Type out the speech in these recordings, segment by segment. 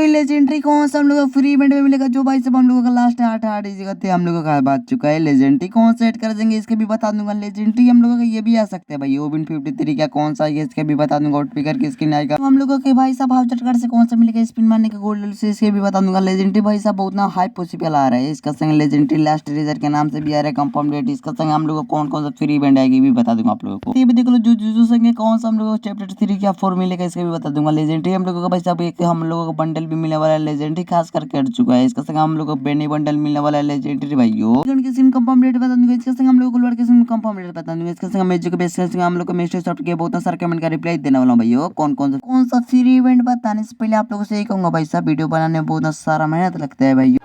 भाई लेजेंडरी कौन सा हम लोग को फ्री इवेंट में मिलेगा, जो भाई सब हम लोगों का लास्ट 8 जगह थे हम लोगों का बात चुका है। लेजेंडरी कौन सा ऐड कर देंगे इसके भी बता दूंगा। लेजेंडरी हम लोगों का ये भी आ सकता है भाई, ओबिन 53 का कौन सा है इसके भी बता दूंगा। आउटपिकर की स्किन आएगा तो हम लोगों के भाई साहब हाउचर कार्ड से कौन सा मिलेगा, स्पिन मारने का गोल्ड से इसके भी बता दूंगा। लेजेंडरी भाई साहब बहुत ना हाई पॉसिबल आ रहा है, इसका संग लेजेंडरी लास्ट रेजर के नाम से भी आ रहा है कंफर्म डेट। इसका संग हम लोग को कौन कौन सा फ्री इवेंट आएगी भी बता दूंगा आप लोगों को। ये भी देख लो जो संग कौन सा हम लोगों को चैप्टर 3 क्या 4 मिलेगा इसके भी बता दूंगा। लेजेंडरी हम लोगों का भाई साहब एक हम लोगों को बंडल भी मिलने वाला है, लेजेंडरी खास करके हट चुका है। इसका संग हम लोग को बेनी बंडल मिलने वाला है लेजेंडरी भाइयों। की सिम कंफर्म डेट बता दूंगा, इसका संग हम लोग को गोल्ड की सिम कंफर्म डेट बता दूंगा। इसका संग मैजिक बेस संग हम लोग को मिस्टर सॉफ्ट के बहुत सारे कमेंट का रिप्लाई देने वाला हूं भाइयों। कौन सा फ्री इवेंट बताने से पहले आप लोगों से यही कहूंगा भाई साहब, वीडियो बनाने में बहुत सारा मेहनत लगता है भाइयों।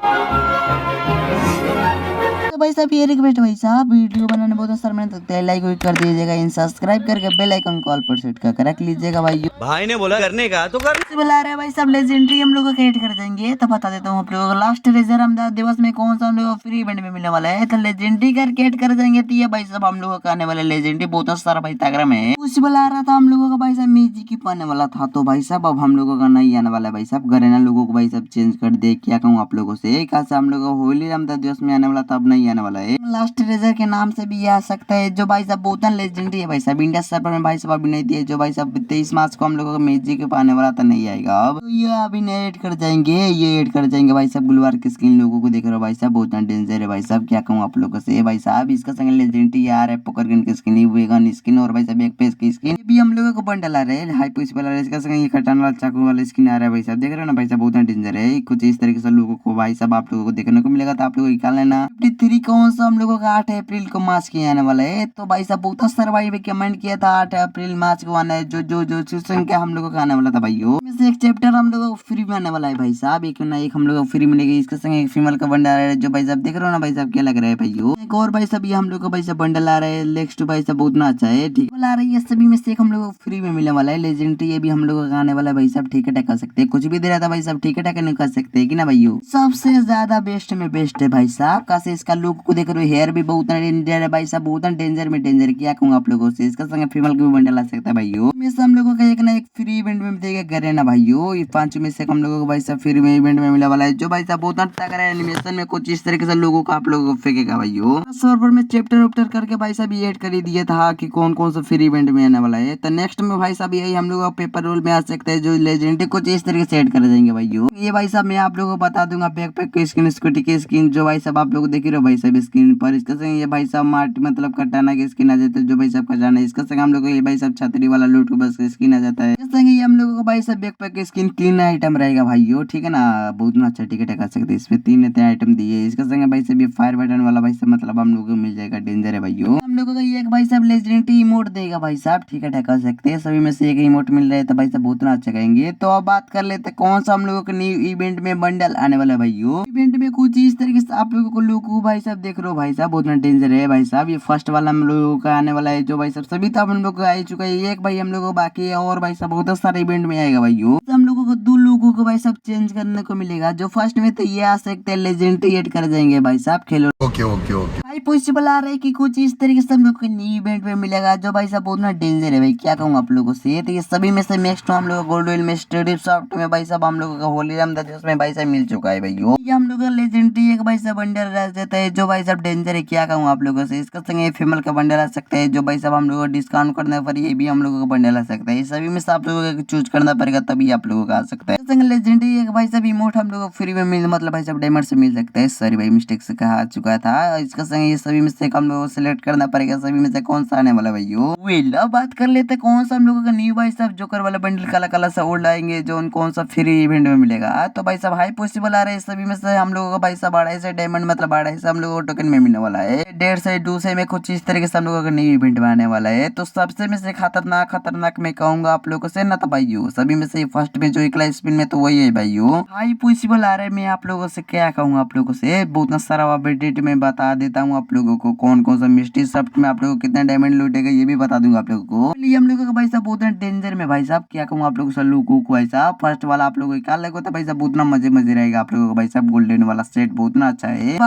तो भाई साहब ये रिक्वेस्ट भाई साहब, वीडियो बनाने बहुत सारा मेहनत लगता है, लाइक कर दीजिएगा, इन सब्सक्राइब करके बेल आइकन कॉल पर सेट कर रख लीजिएगा भाई। भाई ने बोला करने का तो कर। बुला रहे हैं भाई साहब, लेजेंडरी हम लोग को ऐड कर देंगे तो बता देता हूँ आप लोगों को। लास्ट रेजर अहमदाबाद दिवस में कौन सा हम लोग फ्री इवेंट में मिलने वाला है, तो लेजेंडरी करके ऐड कर देंगे। तो ये भाई साहब हम लोगों का आने वाला लेजेंडरी बहुत सारा भाई तगड़ा में कुछ बुला रहा था हम लोगों का भाई साहब, म्यूजिक की पाने वाला था। तो भाई साहब अब हम लोगों का नहीं आने वाला है भाई साहब, गरेना लोगों को भाई साहब चेंज कर दे। क्या कहूँ आप लोगों से, कैसे हम लोग होली अहमदाबाद दिवस में आने वाला था, अब नहीं आने वाला है। लास्ट रेजर के नाम से भी आ सकता है, जो भाई साहब बहुत लेजेंडरी है भाई साहब। इंडिया सर्वर में भाई साहब अभी नहीं दिए, जो भाई साहब 23 मार्च को हम लोगों का म्यूजिक के पाने वाला था, नहीं आएगा अब। तो ये अभी नहीं ऐड कर जाएंगे, ये ऐड कर जाएंगे भाई साहब। गुलवार की स्किन लोगों को देख रहे हो भाई साहब, बहुत डेंजर है भाई साहब। क्या कहूँ आप लोगों से भाई साहब, इसका संग लेजेंडरी यार है, पोकर गन की स्किन, वेगन स्किन और भाई साहब एक पेस की स्किन भी हम लोगों को बंडल आ रहे हैं, हाई पॉसिबल आ रहा है। इसका संग ये कटान वाला चाकू वाला स्किन आ रहा है भाई साहब, देख रहे हो ना भाई साहब, बहुत डेंजर है। कुछ इस तरीके से लोगों को भाई साहब आप लोगों को देखने को मिलेगा, तो आप लोगों को निकाल लेना। 53 कौन सा हम लोगों का 8 अप्रैल को मार्च के आने वाला है। तो भाई साहब बहुत सारा भाई भी कमेंट किया था 8 अप्रैल मार्च को आना है, जो संख्या हम लोगों का आने वाला था भाइयों। इसमें एक चैप्टर हम लोगों को फ्री में आने वाला है भाई साहब, एक ना एक हम लोगों को फ्री मिलेगी। इसके संग एक फीमेल का बंडल आ रहा है, जो भाई साहब देख रहे हो ना भाई साहब, क्या लग रहा है भाइयों। एक और भाई साहब ये हम लोग को भाई साहब बंडल आ रहा है, नेक्स्ट भाई साहब बहुत ना अच्छा है, ठीक आ रही है। सभी में से एक हम लोग को फ्री में मिलने वाला है लेजेंडरी, ये भी हम लोगों का आने वाला है भाई साहब। ठीक है कर सकते हैं, कुछ भी दे रहा था भाई साहब, ठीक है नहीं कर सकते है कि ना भाइयों। सबसे ज्यादा बेस्ट में बेस्ट है भाई साहब, कैसे इसका लुक को देख रहे हो, हेयर भी बहुत डेंजर है भाई साहब, बहुत डेंजर में डेंजर। क्या कहूँगा आप लोगों से, इसका संग फीमेल को भी बंडल आ सकता है भाइयों। में से हम लोगों का एक ना एक फ्री इवेंट में देगा गरेना भाइयों। ये 5 में से हम लोगों को भाई साहब फ्री में इवेंट में मिलने वाला है, जो भाई साहब बहुत अच्छा कर एनिमेशन में कुछ इस तरीके से लोगों को आप लोगों को फेंकेगा भाइयों। सर्वर में चैप्टर वैप्टर करके भाई साहब ये ऐड कर ही दिया था कि कौन कौन सा फ्री इवेंट में आने वाला है। तो नेक्स्ट में भाई साहब यही हम लोग का पेपर रोल में आ सकता है, जो लेजेंडरी कुछ इस तरीके से ऐड कर देंगे भाइयों। ये भाई साहब मैं आप लोगों को बता दूंगा, बैकपैक की स्किन, स्कूटी की स्किन, जो भाई साहब आप लोग देख रहे हो भाई साहब स्क्रीन पर। इसके संग ये भाई साहब मार्ट मतलब कटाना की स्किन आ जाता है, जो भाई साहब कटाना है। इसका संग हम लोग को ये भाई साहब छतरी वाला लूट बस की स्किन आ जाता है। इस संग ये हम लोगों को भाई साहब बैकपैक की स्किन क्लीन आइटम रहेगा भाइयों, ठीक है ना, बहुत ना अच्छा टिकट कर सकते हैं। इसमें 3 आइटम दिए। इसका संग भाई साहब ये फायर बटन वाला भाई साहब मतलब हम लोगों को मिल जाएगा, डेंजर है भाइयों। हम लोगों को ये एक भाई साहब लेजेंडरी इमोट देगा भाई साहब, ठीक है कर सकते हैं। सभी में से एक इमोट मिल रहा है, तो भाई साहब बहुत ना अच्छा कहेंगे। तो अब बात कर लेते हैं कौन सा हम लोगों को न्यू इवेंट में बंडल आने वाला है भाइयों। इवेंट में कुछ इस तरीके से आप लोगों को लुक भाई साहब देख रहे हो भाई साहब, बहुत डेंजर है भाई साहब। ये फर्स्ट वाला हम लोगों का आने वाला है, जो भाई साहब सभी तो हम लोग का आ चुका है, एक भाई हम लोगों को बाकी है, और भाई साहब बहुत सारे इवेंट में आएगा भाइयों। तो हम लोगों को 2 लोगों को भाई साहब चेंज करने को मिलेगा, जो फर्स्ट में तो ये आ सकते हैं लेजेंडरी ऐड कर जाएंगे भाई साहब, खेलो ओके ओके ओके भाई पॉसिबल आ रहा है कि कुछ इस तरीके से हम लोग को न्यू इवेंट में मिलेगा, जो भाई साहब बहुत ना डेंजर है भाई। क्या कहूँ आप लोगों से, तो ये सभी में से नेक्स्ट हम लोग गोल्ड वेल में स्टडी सॉफ्ट में भाई साहब हम लोगों का होली अहमदाबाद में भाई साहब मिल चुका है भाइयों। ये हम लोग का लेजेंडरी एक भाई साहब बंडल रह जाता है, जो भाई साहब डेंजर है। क्या कहूँ आप लोगों से, इसका संग फीमेल का बंडल आ सकता है, जो भाई साहब हम लोग को डिस्काउंट करने पर ये भी हम लोगों को बंडल आ सकता है। सभी में से आप लोगों को चूज करना पड़ेगा, तभी आप लोगों का आ सकता है। संग लेजेंडरी एक भाई साहब इमोट हम लोग को फ्री में मिल मतलब भाई साहब डायमंड से मिल सकता है। सॉरी भाई मिस्टेक से कहा चुका था। इसका संग ये सभी में से हम लोगों को सिलेक्ट करना पड़ेगा, सभी में से कौन सा आने वाला भाइयों। वेल अब बात कर लेते हैं कौन सा हम लोगों का न्यू भाई साहब जोकर वाला बंडल काला काला सा ओल्ड आएंगे, जो कौन सा फ्री इवेंट में मिलेगा। तो भाई साहब हाई पॉसिबल आ रहा है, सभी में से हम लोगों को भाई साहब 250 डायमंड मतलब 250 हम लोगों को टोकन में मिलने वाला है। 150 से 200 में कुछ इस तरीके से हम लोगों का न्यू इवेंट में आने वाला है। तो सबसे में से खतरनाक मैं कहूंगा आप लोगों से ना, तो भाइयों सभी में से फर्स्ट में जो एकला स्पिन में तो वही है भाइयों, हाई पॉसिबल आ रहा है। मैं आप लोगों से क्या कहूँ आप लोगों से, बहुत ना सारा अपडेट में बता देता हूँ आप लोगों को, कौन कौन सा मिस्ट्री सॉफ्ट में आप लोगों को कितना डायमंड लूटेगा ये भी बता दूंगा आप लोगों को। ये हम लोगों का भाई साहब बहुत डेंजर में भाई साहब, क्या कहूँ आप लोगों से लुक भाई साहब। फर्स्ट वाला आप लोगों को क्या लगा था भाई साहब, बहुत ना मजे रहेगा आप लोगों को भाई साहब। गोल्डन वाला सेट बहुत ना अच्छा है,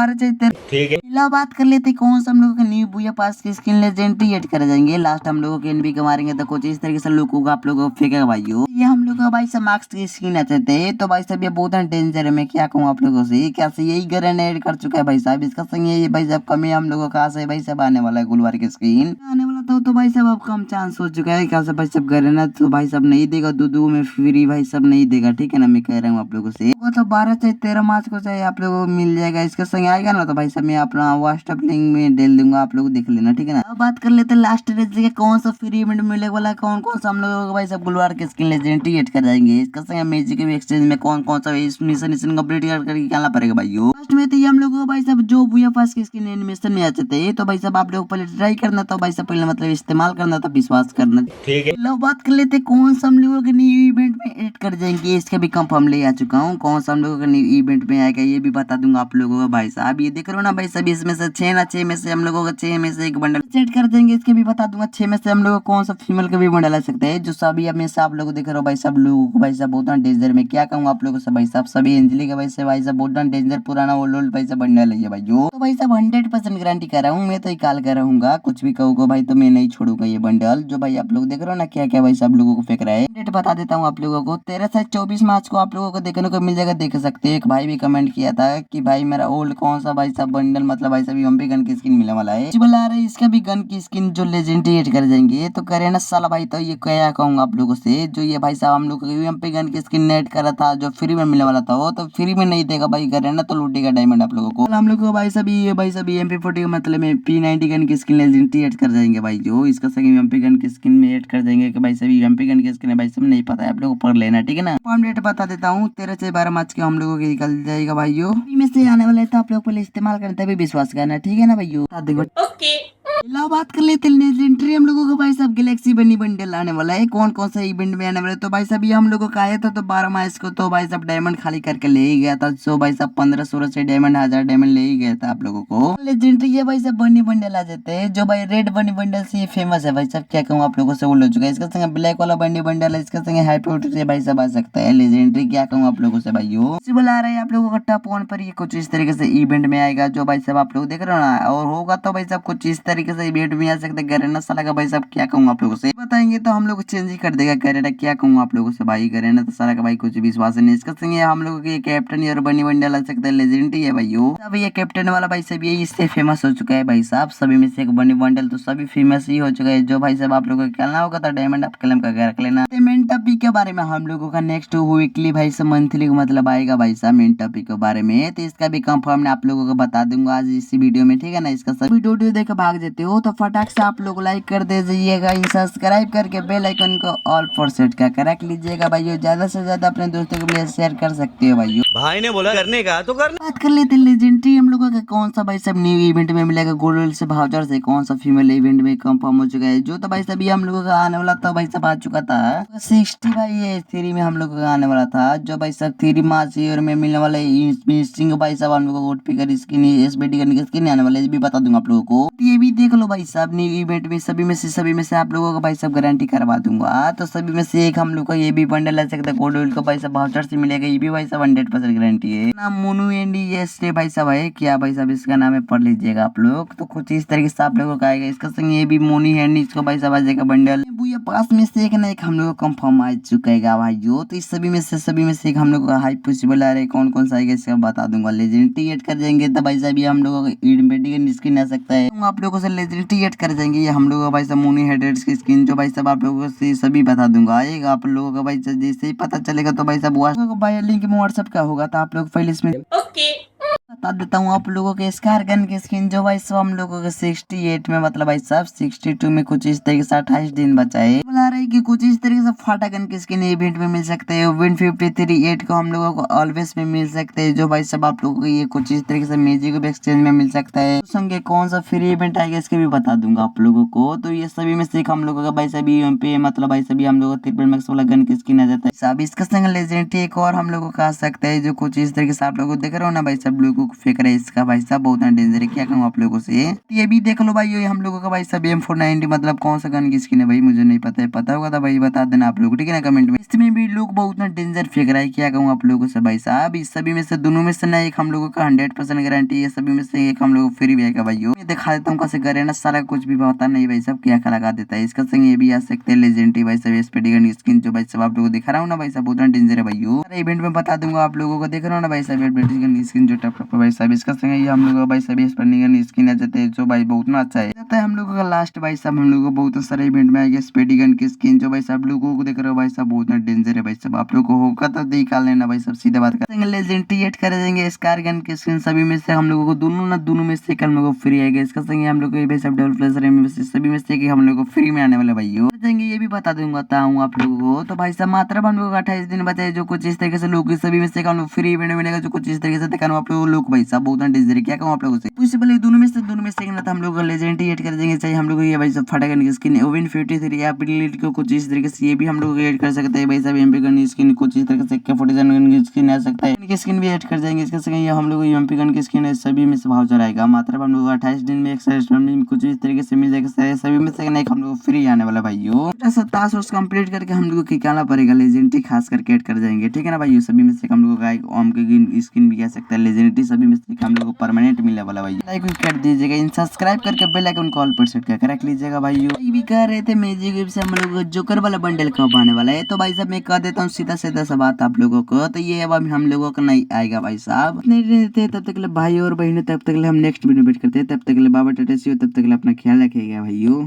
ठीक है। बात कर लेते कौन सा हम लोगों का न्यू बुया पास की स्किन लेजेंडरी ऐड कर जाएंगे। लास्ट हम लोगों के एनबी के मारेंगे तो कुछ इस तरीके से लुक होगा आप लोगों को फेंकेगा भाइयों। ये हम लोग को भाई सब मार्क्स की स्किन आ चाहते हैं तो भाई सब ये बहुत डेंजर है। मैं क्या कहूँ आप लोगों से, क्या से यही ग्रेनेड कर चुका है भाई साहब। इसका संग ये भाई साहब कमी हम लोगों का से भाई सब आने वाला है गुलवार की स्किन आने वाला था तो भाई साहब अब कम चांस हो चुका है। क्या से भाई सब ग्रेनेड तो भाई सब नहीं देगा, दो में फ्री भाई सब नहीं देगा, ठीक है ना। मैं कह रहा हूँ आप लोगों से वो तो 12 से 13 मार्च को चाहिए आप लोगों को मिल जाएगा। इसका संग आएगा ना तो भाई साहब मैं अपना व्हाट्सएप लिंक में डाल दूंगा, आप लोग देख लेना, ठीक है ना। अब बात कर लेते हैं लास्ट रेस के कौन सा फ्री इवेंट मिलने वाला है, कौन कौन सा हम लोगों को भाई सब गुलवार के स्किन लेजेंडरी एड कर जाएंगे। इसका संग मैजिक एक्सचेंज में कौन कौन सा मिशन कंप्लीट करके निकालना पड़ेगा भाई। फर्स्ट में तो ये हम लोगों को भाई सब जो बुया पास की स्किन एनिमेशन में आ जाते हैं तो भाई सब आप लोग पहले ट्राई करना था भाई सब, पहले मतलब इस्तेमाल करना था, विश्वास करना, ठीक है। लो बात कर लेते कौन सा हम लोगों के न्यू इवेंट में ऐड कर जाएंगे। इसका भी कंफर्म ले आ चुका हूँ, कौन सा हम लोगों का न्यू इवेंट में आएगा ये भी बता दूंगा आप लोगों को भाई साहब। ये देख रहे हो ना भाई सब, इसमें से 6 में से हम लोगों को 6 में से एक बंडल सेट कर देंगे। इसके भी बता दूंगा 6 में से हम लोग कौन सा फीमेल का भी बंडल आ सकता है, जो सभी अब में से आप लोग देख रहे हो भाई सब लोगों को भाई साहब बहुत डेंजर में क्या कहूँ आप लोगों से भाई साहब। सभी एंजली का भाई साहब बहुत डेंजर पुराना वो लोल भाई साहब बंडल है भाई जो, तो भाई साहब 100% गारंटी कर रहा हूँ मैं, तो निकाल कर रहूंगा कुछ भी कहूँगा भाई तो मैं नहीं छोड़ूंगा ये बंडल। जो भाई आप लोग देख रहे हो ना क्या क्या भाई सब लोगों को फेंक रहा है। डेट बता देता हूँ आप लोगों को 13 से 24 मार्च को आप लोगों को देखने को मिल जाएगा, देख सकते हैं। एक भाई भी कमेंट किया था कि भाई मेरा ओल्ड कौन सा भाई साहब बंडल मतलब भाई साहब एमपी गन की स्किन मिलने वाला है। बोला रहे इसका भी गन की स्किन जो लेजेंडरी एड कर जाएंगे तो करे ना साला भाई। तो ये क्या कहूंगा आप लोगों से, जो ये भाई साहब हम लोग एमपी गन की स्किन नेट करा था जो फ्री में मिलने वाला था वो तो फ्री में नहीं देगा भाई, करे ना तो लूटेगा डायमंड आप लोगों को। हम लोग को भाई साहब ये भाई साहब MP40 का मतलब P90 गन की स्किन लेजेंडरी एड कर जाएंगे भाई, जो इसका सही एमपी गन की स्किन में एड कर देंगे कि भाई सभी एमपी गन की स्किन है भाई सब नहीं पता है आप लोग पढ़ लेना, ठीक है ना। फॉर्म डेट बता देता हूँ 13 से 12 मार्च के हम लोगों की निकल जाएगा भाइयों। में से आने वाला है तो आप लोग पहले इस्तेमाल करना तभी विश्वास करना, ठीक है ना भाइयों। ओके बात कर लेते लेजेंडरी हम लोगों को भाई साहब गैलेक्सी बनी बंडल आने वाला है। कौन कौन सा इवेंट में आने वाला है तो भाई साहब ये हम लोगों का आया था तो 12 मार्च को तो भाई साहब डायमंड खाली करके ले ही गया था। सो भाई साहब 1500 से डायमंड 1000 डायमंड ले ही गया था आप लोगों को। लेजेंडरी ये भाई साहब बनी बंडल आ जाते हैं जो भाई रेड बनी बंडल से फेमस है भाई साहब, क्या कहूँ आप लोगों से ओल्ड हो चुका है। इसका संग ब्लैक वाला बनी बंडल है, इसका संग हाइपर से भाई साहब आ सकता है लेजेंडरी, क्या कहूँ आप लोगों से भाइयों। बुला रहे हैं आप लोगों का टॉप 1 पर ये कुछ इस तरीके से इवेंट में आएगा जो भाई साहब आप लोग देख रहे हो ना, और होगा तो भाई साहब कुछ इस तरीके से इवेंट में आ सकता है। गरेना साला का भाई साहब क्या कहूँ आप लोगों से, बताएंगे तो हम लोग चेंज ही कर देगा गरेना, क्या कहूँ आप लोगों से भाई। गरेना तो साला का भाई कुछ विश्वास नहीं। इसका संग हम लोगों के कैप्टन और बनी बंडल आ सकता है लेजेंडरी है भाइयों। अब ये कैप्टन वाला भाई साहब ये इससे फेमस हो चुका है भाई साहब, सभी में से एक बनी बंडल तो सभी फेमस ही हो चुका है। जो भाई साहब आप लोगों को खेलना होगा तो डायमंड आप क्लेम करके रख लेना। मेन टॉपिक के बारे में हम लोगों का नेक्स्ट वीकली भाई साहब मंथली मतलब आएगा भाई साहब मेन टॉपिक के बारे में, तो इसका भी कंफर्म आप लोगों को बता दूंगा आज इसी वीडियो में, ठीक है ना। इसका सब वीडियो देख भाग जाते हो तो फटाक से आप लोग लाइक कर दे जाइएगा, सब्सक्राइब करके बेल आइकन को ऑल पर सेट कर रख लीजिएगा भाइयों। ज्यादा से ज्यादा अपने दोस्तों के लिए शेयर कर सकते हो भाइयों। भाई ने बोला करने का तो कर। बात कर लेते लेजेंडरी हम लोगों का कौन सा भाई सब न्यू इवेंट में मिलेगा। गोल्ड से भाउचर से कौन सा फीमेल इवेंट में कंफर्म हो चुका है, जो तो भाई सब ये हम लोगों का आने वाला था भाई सब आ चुका था 60 भाई ये 3 में हम लोगों का आने वाला था, जो भाई सब 3 मार्च ईयर में मिलने वाला सिंह भाई साहब हम लोगों को पिकर स्किन एसबीडी करने की स्किन आने वाला है, ये भी बता दूंगा आप लोगों को। ये भी देख लो भाई साहब न्यू इवेंट में सभी में से आप लोगों को भाई साहब गारंटी करवा दूंगा। तो सभी में से एक हम लोग का ये भी बंडल आ सकता है गोल्ड का भाई साहब भाउचर से मिलेगा, ये भी भाई साहब 100% गारंटी है। नाम मोनू एंडी ये भाई साहब है, क्या भाई साहब इसका नाम है पढ़ लीजिएगा आप लोग। तो कुछ इस तरीके से आप लोगों का आएगा। इसका संग ये भी मोनी हैंडी इसको भाई साहब आ जाएगा बंडल। ये पास में से एक ना एक हम लोग को कंफर्म आ चुका है भाइयों। तो इस सभी में से एक हम लोग का हाई पॉसिबल आ रहा है, कौन कौन सा आएगा इसका बता दूंगा। लेजेंडरी एड कर जाएंगे तो भाई साहब ये हम लोगों को इडमेटिक स्किन आ सकता है, आप लोगों से लेजेंडरी एड कर जाएंगे ये हम लोग भाई साहब मोनी हेडेड की स्किन, जो भाई साहब आप लोगों से सभी बता दूंगा आएगा आप लोगों का भाई जैसे ही पता चलेगा तो भाई साहब भाई लिंक में व्हाट्सएप का होगा तो आप लोग पहले इसमें बता देता हूँ आप लोगों के स्कार गन की स्किन, जो भाई साहब हम लोगों के 68 में मतलब भाई साहब 62 में कुछ इस तरीके से 28 दिन बचा है। बोला रहा है कि कुछ इस तरीके से फाटा गन की स्किन इवेंट में मिल सकते हैं। विन 53 को हम लोगों को ऑलवेज में मिल सकते हैं, जो भाई साहब आप लोगों को ये कुछ इस तरीके से मैजिक एक्सचेंज में मिल सकता है। संगे कौन सा फ्री इवेंट आएगा इसके भी बता दूंगा आप लोगों को। तो ये सभी में से हम लोगों का भाई साहब यूएमपी मतलब भाई सभी हम लोगों को ट्रिपल मैक्स वाला गन की स्किन आ जाता है साहब। इसका संग लेजेंडरी एक और हम लोगों का आ सकता है, जो कुछ इस तरीके से आप लोगों को देख रहे हो ना भाई साहब ब्लू लोग फेंक रहे हैं इसका भाई साहब, बहुत डेंजर है, क्या कहूँ आप लोगों से। ये भी देख लो भाई, ये हम लोगों का भाई साहब M490 मतलब कौन सा गन की स्किन है भाई, मुझे नहीं पता है, पता होगा तो भाई बता देना आप लोग, ठीक है ना, कमेंट में। इसमें भी लोग बहुत डेंजर फेंक रहा है, क्या कहूँ आप लोगों से भाई साहब। इस सभी में से दोनों में से ना एक हम लोगों का 100% गारंटी है, सभी में से एक हम लोग फ्री भी है भाई। ये दिखा देता हूँ कैसे करे ना, सारा कुछ भी पता नहीं भाई साहब, क्या क्या लगा देता है इसका संग। ये भी आ सकते हैं लेजेंडरी भाई साहब स्पीडी गन स्किन, जो भाई साहब आप लोगों को दिखा रहा हूँ ना भाई साहब, बहुत डेंजर है भाई। सारे इवेंट में बता दूंगा आप लोगों को, देख रहा हूँ ना भाई साहब स्पीडी गन स्किन जो टप टप भाई साहब, इसका संग ये हम लोगों का भाई साहब स्पीडी गन स्किन आ जाते हैं, जो भाई बहुत ना अच्छा है जाता है हम लोगों का लास्ट भाई साहब। हम लोगों को बहुत सारे इवेंट में आएगा स्पीडी गन की स्किन, जो भाई साहब लोगों को देख रहे हो भाई साहब, बहुत डेंजर है भाई साहब। आप लोग को होगा तो निकाल लेना भाई साहब, सीधे बात करेंगे। लेजेंडरी एड कर देंगे स्कार गन की स्किन, सभी में से हम लोगों को दोनों में से हम लोगों को फ्री आएगा। इसका संग हम लोग को भाई साहब डबल प्लस में से सभी में से हम लोग को फ्री में आने वाला भाई जाएंगे, ये भी बता दूंगा आप लोगों को। तो भाई साहब मात्र हम लोग 28 दिन बचे, जो कुछ इस तरीके से लोग सभी में से हम लोग फ्री इवेंट मिलेगा, जो कुछ इस तरीके से दिखाना आप लोग भाई साहब, बहुत डेंजर, क्या कहूँ आप लोगों से। उससे पहले दोनों में से ना तो हम लोग लेजेंडरी एड कर देंगे, चाहे हम लोग ये भाई साहब फटागन की स्किन ओविन 53 या एबिलिटी को कुछ इस तरीके से ये भी हम लोग ऐड कर सकते हैं भाई साहब। एमपी गन की स्किन कुछ इस तरीके से AK-47 गन की स्किन आ सकता है, इनकी स्किन भी ऐड कर जाएंगे। इसके संग ये हम लोग एमपी गन की स्किन है, सभी में से भाव आएगा। मात्र हम लोग 28 दिन में एक कुछ इस तरीके से मिल जाएगा, सभी में से एक हम लोग फ्री आने वाला भाई। टास्क फोर्स कंप्लीट करके हम लोग को निकालना पड़ेगा लेजेंडरी, खास करके ऐड कर जाएंगे, ठीक है ना भाई। सभी में से हम लोग का एक ओम की स्किन भी कह सकते हैं लेजेंडरी, सभी में से हम लोग को परमानेंट मिलने वाला भाई। लाइक कर दीजिएगा, इन सब्सक्राइब करके बेल आइकन कॉल पर सेट करके रख लीजिएगा भाई। ये भी कह रहे थे मैजिक वेब से हम लोग को जोकर वाला बंडल कब आने वाला है, तो भाई साहब मैं कह देता हूँ सीधा सीधा सा बात आप लोगों को, तो ये अब हम लोगों का नहीं आएगा भाई साहब। नहीं रहते तब तक भाई और बहनों, तब तक हम नेक्स्ट वीडियो वेट करते हैं, तब तक बाबा टाटा सी, तब तक अपना ख्याल रखिएगा भाइयों।